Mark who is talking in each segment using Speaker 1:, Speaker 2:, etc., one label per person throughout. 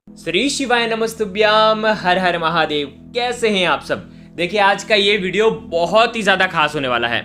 Speaker 1: श्री शिवाय नमस्तुभ्याम, हर हर महादेव। कैसे हैं आप सब? देखिए, आज का ये वीडियो बहुत ही ज़्यादा खास होने वाला है।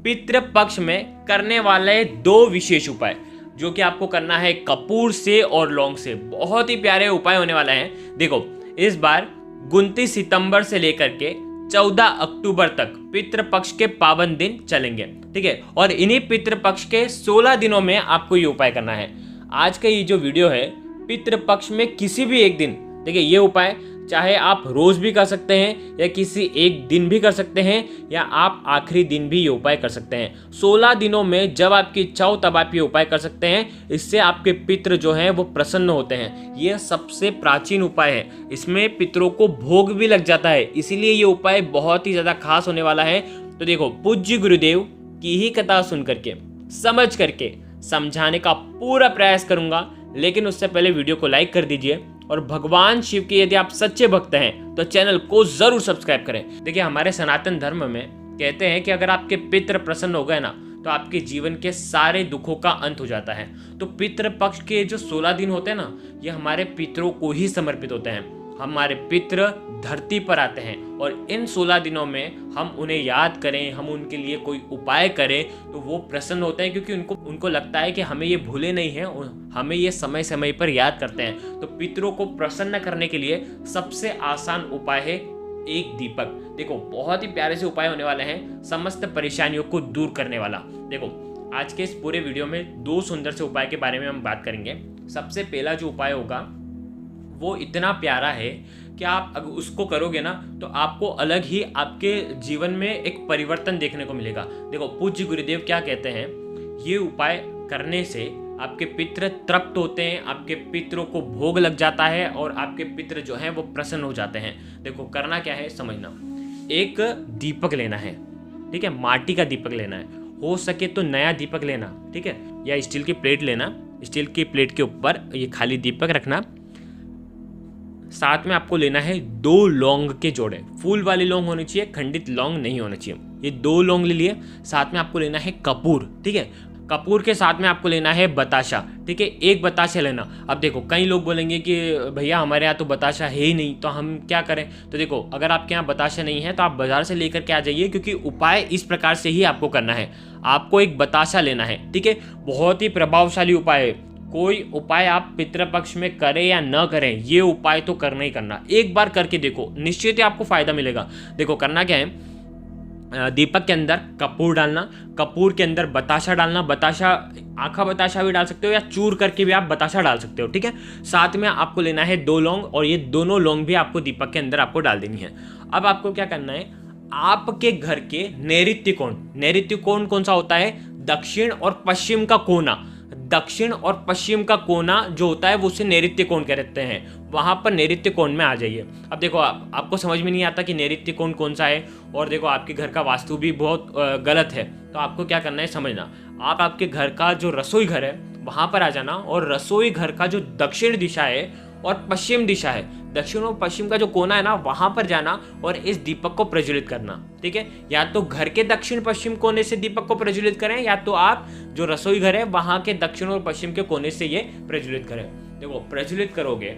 Speaker 1: पितृ पक्ष में करने वाले दो विशेष उपाय जो कि आपको करना है कपूर से और लौंग से। बहुत ही प्यारे उपाय होने वाले हैं। देखो, इस बार 29 सितंबर से लेकर के 14 अक्टूबर तक पितृपक्ष के पावन दिन चलेंगे, ठीक है। और इन्हीं पितृपक्ष के 16 दिनों में आपको ये उपाय करना है। आज का ये जो वीडियो है, पितृपक्ष में किसी भी एक दिन, देखिए ये उपाय चाहे आप रोज भी कर सकते हैं या किसी एक दिन भी कर सकते हैं या आप आखिरी दिन भी ये उपाय कर सकते हैं। 16 दिनों में जब आपकी इच्छा हो तब आप ये उपाय कर सकते हैं। इससे आपके पितृ जो हैं वो प्रसन्न होते हैं। ये सबसे प्राचीन उपाय है। इसमें पितरों को भोग भी लग जाता है, इसीलिए ये उपाय बहुत ही ज़्यादा खास होने वाला है। तो देखो, पूज्य गुरुदेव की ही कथा सुन करके, समझ करके समझाने का पूरा प्रयास करूंगा। लेकिन उससे पहले वीडियो को लाइक कर दीजिए और भगवान शिव के यदि आप सच्चे भक्त हैं तो चैनल को जरूर सब्सक्राइब करें। देखिए, हमारे सनातन धर्म में कहते हैं कि अगर आपके पितृ प्रसन्न हो गए ना तो आपके जीवन के सारे दुखों का अंत हो जाता है। तो पितृ पक्ष के जो 16 दिन होते हैं ना, ये हमारे पितरों को ही समर्पित होते हैं। हमारे पितृ धरती पर आते हैं और इन 16 दिनों में हम उन्हें याद करें, हम उनके लिए कोई उपाय करें तो वो प्रसन्न होते हैं, क्योंकि उनको लगता है कि हमें ये भूले नहीं हैं और हमें ये समय समय पर याद करते हैं। तो पितरों को प्रसन्न करने के लिए सबसे आसान उपाय है एक दीपक। देखो, बहुत ही प्यारे से उपाय होने वाले हैं, समस्त परेशानियों को दूर करने वाला। देखो, आज के इस पूरे वीडियो में दो सुंदर से उपाय के बारे में हम बात करेंगे। सबसे पहला जो उपाय होगा वो इतना प्यारा है कि आप अगर उसको करोगे ना तो आपको अलग ही आपके जीवन में एक परिवर्तन देखने को मिलेगा। देखो, पूज्य गुरुदेव क्या कहते हैं, ये उपाय करने से आपके पितृ तृप्त होते हैं, आपके पितरों को भोग लग जाता है और आपके पितृ जो हैं वो प्रसन्न हो जाते हैं। देखो, करना क्या है समझना। एक दीपक लेना है, ठीक है, माटी का दीपक लेना है, हो सके तो नया दीपक लेना, ठीक है, या स्टील की प्लेट लेना। स्टील की प्लेट के ऊपर ये खाली दीपक रखना। साथ में आपको लेना है 2 लौंग के जोड़े। फूल वाली लौंग होनी चाहिए, खंडित लौंग नहीं होना चाहिए। ये 2 लौंग ले लिए। साथ में आपको लेना है कपूर, ठीक है। कपूर के साथ में आपको लेना है बताशा, ठीक है, 1 बताशा लेना। अब देखो, कई लोग बोलेंगे कि भैया हमारे यहाँ तो बताशा है ही नहीं, तो हम क्या करें। तो देखो, अगर आपके यहाँ बताशा नहीं है तो आप बाजार से लेकर के आ जाइए, क्योंकि उपाय इस प्रकार से ही आपको करना है। आपको एक बताशा लेना है, ठीक है। बहुत ही प्रभावशाली उपाय है। कोई उपाय आप पितृपक्ष में करें या न करें, ये उपाय तो करना ही करना। एक बार करके देखो, निश्चित ही आपको फायदा मिलेगा। देखो, करना क्या है, दीपक के अंदर कपूर डालना, कपूर के अंदर बताशा डालना। बताशा, आखा बताशा भी डाल सकते हो या चूर करके भी आप बताशा डाल सकते हो, ठीक है। साथ में आपको लेना है 2 लौंग और ये दोनों लौंग भी आपको दीपक के अंदर आपको डाल देनी है। अब आपको क्या करना है, आपके घर के नैऋत्य कोण, नैऋत्य कोण कौन सा होता है, दक्षिण और पश्चिम का कोना। दक्षिण और पश्चिम का कोना जो होता है वो उसे नैऋत्य कोण कहते हैं। वहां पर नैऋत्य कोण में आ जाइए। अब देखो, आपको समझ में नहीं आता कि नैऋत्य कोण कौन सा है, और देखो आपके घर का वास्तु भी बहुत गलत है, तो आपको क्या करना है समझना। आप आपके घर का जो रसोई घर है वहां पर आ जाना और रसोई घर का जो दक्षिण दिशा है और पश्चिम दिशा है, दक्षिण और पश्चिम का जो कोना है ना, वहां पर जाना और इस दीपक को प्रज्वलित करना, ठीक है। या तो घर के दक्षिण पश्चिम कोने से दीपक को प्रज्वलित करें, या तो आप जो रसोई घर है वहां के दक्षिण और पश्चिम के कोने से ये प्रज्वलित करें। देखो, प्रज्वलित करोगे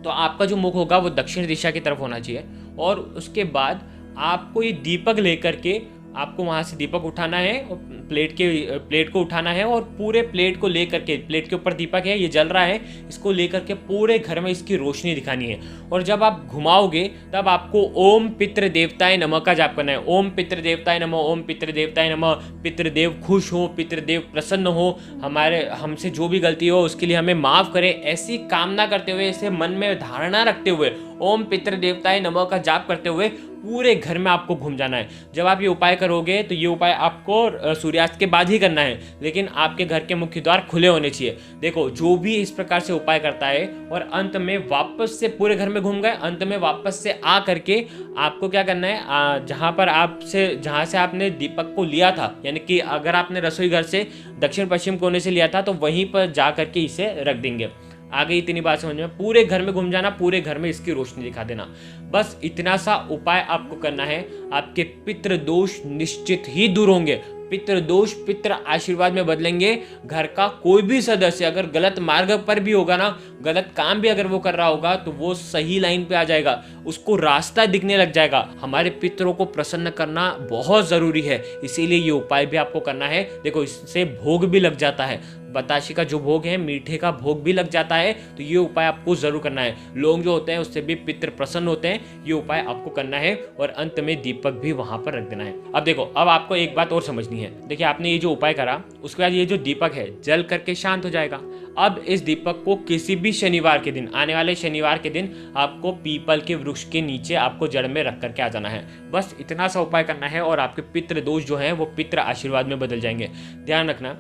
Speaker 1: तो आपका जो मुख होगा वो दक्षिण दिशा की तरफ होना चाहिए। और उसके बाद आपको ये दीपक लेकर के आपको वहाँ से दीपक उठाना है और प्लेट को उठाना है और पूरे प्लेट को लेकर के, प्लेट के ऊपर दीपक है, ये जल रहा है, इसको लेकर के पूरे घर में इसकी रोशनी दिखानी है। और जब आप घुमाओगे तब आपको ओम पितृ देवताय नमः का जाप करना है। ओम पितृ देवताय नमः, ओम पितृ देवताय नमः। पितृदेव खुश हो, पितृदेव प्रसन्न हो, हमसे जो भी गलती हो उसके लिए हमें माफ करे, ऐसी कामना करते हुए, इसे मन में धारणा रखते हुए ओम पितृ देवताय नमः का जाप करते हुए पूरे घर में आपको घूम जाना है। जब आप ये उपाय करोगे तो ये उपाय आपको सूर्यास्त के बाद ही करना है, लेकिन आपके घर के मुख्य द्वार खुले होने चाहिए। देखो, जो भी इस प्रकार से उपाय करता है और अंत में वापस से पूरे घर में घूम गए, अंत में वापस से आ करके आपको क्या करना है, जहाँ से आपने दीपक को लिया था, यानी कि अगर आपने रसोई घर से दक्षिण पश्चिम कोने से लिया था तो वहीं पर जा करके इसे रख देंगे। आ गई इतनी बात समझ में। पूरे घर में घूम जाना, पूरे घर में इसकी रोशनी दिखा देना। बस इतना सा उपाय आपको करना है, आपके पितृ दोष निश्चित ही दूर होंगे। पितृ दोष पितृ आशीर्वाद में बदलेंगे। घर का कोई भी सदस्य अगर गलत मार्ग पर भी होगा ना, गलत काम भी अगर वो कर रहा होगा, तो वो सही लाइन पे आ जाएगा, उसको रास्ता दिखने लग जाएगा। हमारे पितरों को प्रसन्न करना बहुत जरूरी है, इसीलिए ये उपाय भी आपको करना है। देखो, इससे भोग भी लग जाता है, बताशे का जो भोग है, मीठे का भोग भी लग जाता है, तो ये उपाय आपको जरूर करना है। लोग जो होते हैं उससे भी पितृ प्रसन्न होते हैं, ये उपाय आपको करना है और अंत में दीपक भी वहां पर रख देना है। अब देखो, अब आपको एक बात और समझनी है। देखिए, आपने ये जो उपाय करा, उसके बाद ये जो दीपक है जल करके शांत हो जाएगा। अब इस दीपक को किसी भी शनिवार के दिन, आने वाले शनिवार के दिन, आपको पीपल के वृक्ष के नीचे आपको जड़ में रख करके आ जाना है। बस इतना सा उपाय करना है और आपके पितृ दोष जो है वो पितृ आशीर्वाद में बदल जाएंगे। ध्यान रखना,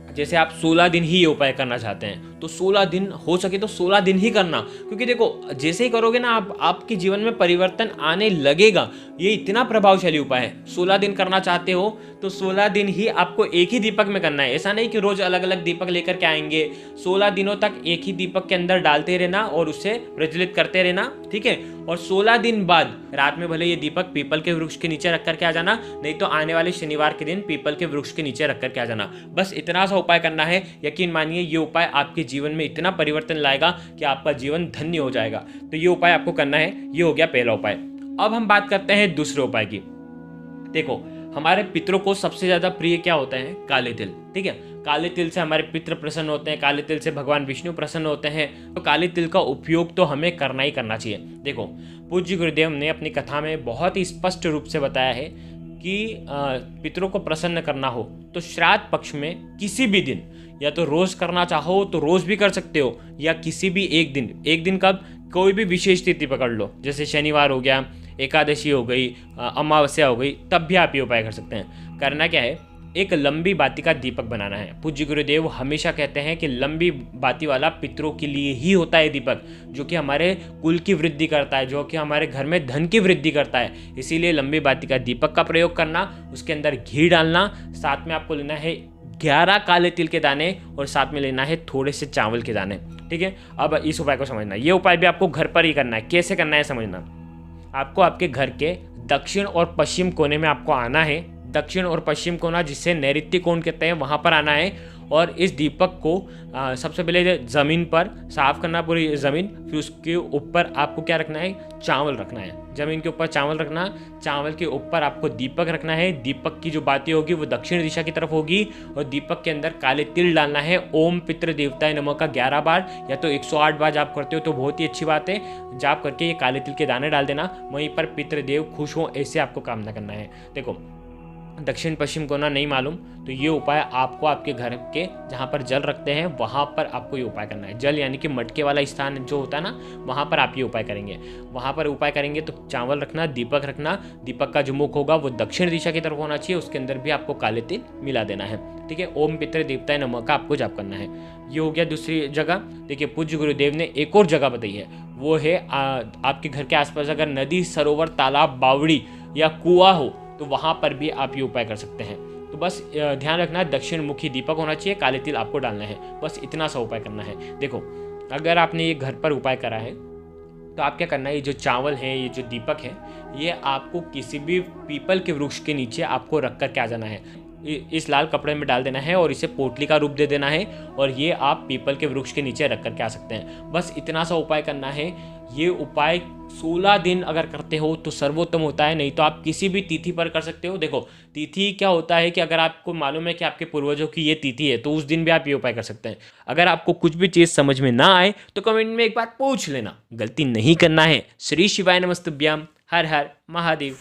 Speaker 1: जैसे आप 16 दिन ही ये उपाय करना चाहते हैं तो 16 दिन, हो सके तो 16 दिन ही करना, क्योंकि देखो जैसे ही करोगे ना आपके जीवन में परिवर्तन आने लगेगा। ये इतना प्रभावशाली उपाय है। 16 दिन करना चाहते हो तो 16 दिन ही आपको एक ही दीपक में करना है। ऐसा नहीं कि रोज अलग अलग दीपक लेकर के आएंगे। 16 दिनों तक एक ही दीपक के अंदर डालते रहना और उसे प्रज्वलित करते रहना, ठीक है। और 16 दिन बाद रात में भले ये दीपक पीपल के वृक्ष के नीचे रख करके आ जाना, नहीं तो आने वाले शनिवार के दिन पीपल के वृक्ष के नीचे रख करके आ जाना। बस इतना सा उपाय करना है। यकीन मानिए, ये उपाय आपके जीवन में इतना परिवर्तन लाएगा कि आपका जीवन धन्य हो जाएगा। तो ये उपाय आपको करना है। ये हो गया पहला उपाय। अब हम बात करते हैं दूसरे उपाय की। देखो, हमारे पितरों को सबसे ज्यादा प्रिय क्या होता है? काले तिल, ठीक है। काले तिल से हमारे पितृ प्रसन्न होते हैं, काले तिल से भगवान विष्णु प्रसन्न होते हैं। तो काले तिल का उपयोग तो हमें करना ही करना चाहिए। देखो, पूज्य गुरुदेव ने अपनी कथा में बहुत ही स्पष्ट रूप से बताया है कि पितरों को प्रसन्न करना हो तो श्राद्ध पक्ष में किसी भी दिन, या तो रोज करना चाहो तो रोज भी कर सकते हो, या किसी भी एक दिन कब, कोई भी विशेष तिथि पकड़ लो, जैसे शनिवार हो गया, एकादशी हो गई, अमावस्या हो गई, तब भी आप ये उपाय कर सकते हैं। करना क्या है? एक लंबी बाती का दीपक बनाना है। पूज्य गुरुदेव हमेशा कहते हैं कि लंबी बाती वाला पितरों के लिए ही होता है दीपक, जो कि हमारे कुल की वृद्धि करता है, जो कि हमारे घर में धन की वृद्धि करता है। इसीलिए लंबी बाती का दीपक का प्रयोग करना, उसके अंदर घी डालना, साथ में आपको लेना है 11 काले तिल के दाने और साथ में लेना है थोड़े से चावल के दाने, ठीक है। अब इस उपाय को समझना, ये उपाय भी आपको घर पर ही करना है। कैसे करना है समझना। आपको आपके घर के दक्षिण और पश्चिम कोने में आपको आना है। दक्षिण और पश्चिम कोना, जिसे नैऋत्य कोण कहते हैं, वहां पर आना है और इस दीपक को सबसे पहले ज़मीन पर साफ करना, पूरी ज़मीन। फिर उसके ऊपर आपको क्या रखना है? चावल रखना है। ज़मीन के ऊपर चावल रखना, चावल के ऊपर आपको दीपक रखना है। दीपक की जो बाती होगी वो दक्षिण दिशा की तरफ होगी और दीपक के अंदर काले तिल डालना है। ओम पितृ देवताय नमः का 11 बार या तो 108 बार जाप करते हो तो बहुत ही अच्छी बात है। जाप करके ये काले तिल के दाने डाल देना, वहीं पर पितृदेव खुश हो, ऐसे आपको कामना करना है। देखो, दक्षिण पश्चिम कोना नहीं मालूम तो ये उपाय आपको आपके घर के जहाँ पर जल रखते हैं वहाँ पर आपको ये उपाय करना है। जल यानी कि मटके वाला स्थान जो होता है ना, वहाँ पर आप ये उपाय करेंगे। वहाँ पर उपाय करेंगे तो चावल रखना, दीपक रखना। दीपक का जो मुख होगा वो दक्षिण दिशा की तरफ होना चाहिए, उसके अंदर भी आपको काले तिल मिला देना है, ठीक है। ओम पितृ देवताय नमः का आपको जाप करना है। ये हो गया दूसरी जगह। देखिए, पूज्य गुरुदेव ने एक और जगह बताई है, वो है आपके घर के आसपास अगर नदी, सरोवर, तालाब, बावड़ी या कुआं हो तो वहाँ पर भी आप ये उपाय कर सकते हैं। तो बस ध्यान रखना, दक्षिण मुखी दीपक होना चाहिए, काले तिल आपको डालना है। बस इतना सा उपाय करना है। देखो, अगर आपने ये घर पर उपाय करा है तो आप क्या करना है, ये जो चावल है, ये जो दीपक है, ये आपको किसी भी पीपल के वृक्ष के नीचे आपको रख कर के आ जाना है। इस लाल कपड़े में डाल देना है और इसे पोटली का रूप दे देना है और ये आप पीपल के वृक्ष के नीचे रख करके आ सकते हैं। बस इतना सा उपाय करना है। ये उपाय 16 दिन अगर करते हो तो सर्वोत्तम होता है, नहीं तो आप किसी भी तिथि पर कर सकते हो। देखो, तिथि क्या होता है कि अगर आपको मालूम है कि आपके पूर्वजों की ये तिथि है तो उस दिन भी आप ये उपाय कर सकते हैं। अगर आपको कुछ भी चीज़ समझ में ना आए तो कमेंट में एक बात पूछ लेना, गलती नहीं करना है। श्री शिवाय नमस्तुभ्याम। हर हर महादेव।